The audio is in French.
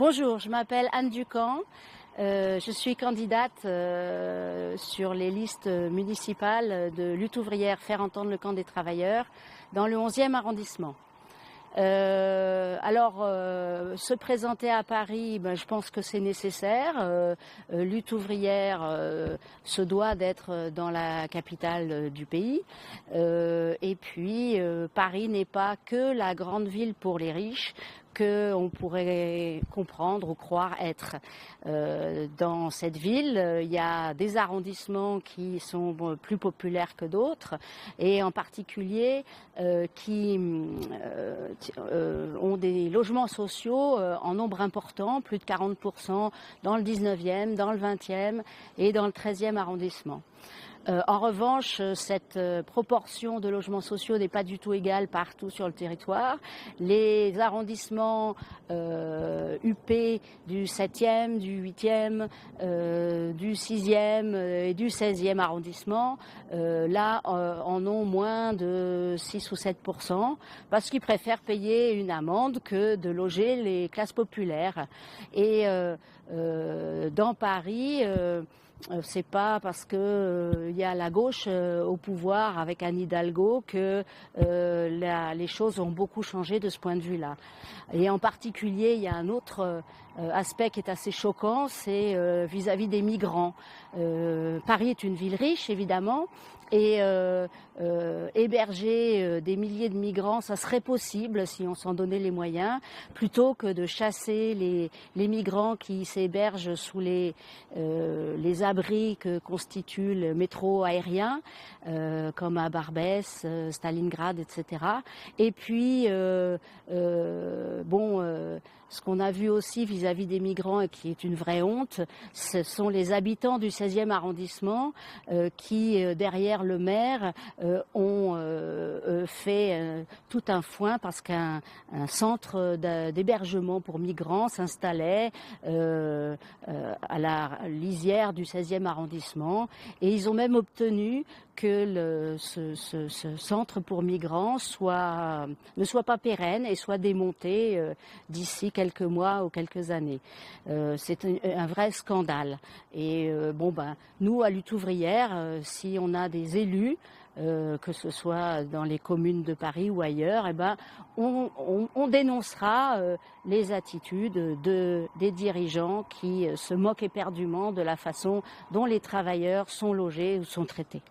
Bonjour, je m'appelle Anne Ducamp. Je suis candidate sur les listes municipales de Lutte ouvrière Faire entendre le camp des travailleurs dans le 11e arrondissement. Se présenter à Paris, je pense que c'est nécessaire. Lutte ouvrière se doit d'être dans la capitale du pays. Et puis, Paris n'est pas que la grande ville pour les riches qu'on pourrait comprendre ou croire être. Dans cette ville, il y a des arrondissements qui sont plus populaires que d'autres, et en particulier qui ont des logements sociaux en nombre important, plus de 40% dans le 19e, dans le 20e et dans le 13e arrondissement. En revanche, cette proportion de logements sociaux n'est pas du tout égale partout sur le territoire. Les arrondissements UP du 7e, du 8e, du 6e et du 16e arrondissement, en ont moins de 6 ou 7%, parce qu'ils préfèrent payer une amende que de loger les classes populaires. Et dans Paris, c'est pas parce que y a la gauche au pouvoir avec Anne Hidalgo que les choses ont beaucoup changé de ce point de vue-là. Et en particulier, il y a un autre aspect qui est assez choquant, c'est vis-à-vis des migrants. Paris est une ville riche, évidemment, et héberger des milliers de migrants, ça serait possible si on s'en donnait les moyens, plutôt que de chasser les migrants qui s'hébergent sous les abris que constitue le métro aérien, comme à Barbès, Stalingrad, etc. Et puis, ce qu'on a vu aussi vis-à-vis des migrants et qui est une vraie honte, ce sont les habitants du 16e arrondissement qui, derrière le maire, ont fait tout un foin parce qu'un centre d'hébergement pour migrants s'installait à la lisière du 16e arrondissement, et ils ont même obtenu que ce centre pour migrants ne soit pas pérenne et soit démonté d'ici quelques mois ou quelques années. C'est un vrai scandale. Et nous, à Lutte ouvrière, si on a des élus, que ce soit dans les communes de Paris ou ailleurs, on dénoncera les attitudes des dirigeants qui se moquent éperdument de la façon dont les travailleurs sont logés ou sont traités.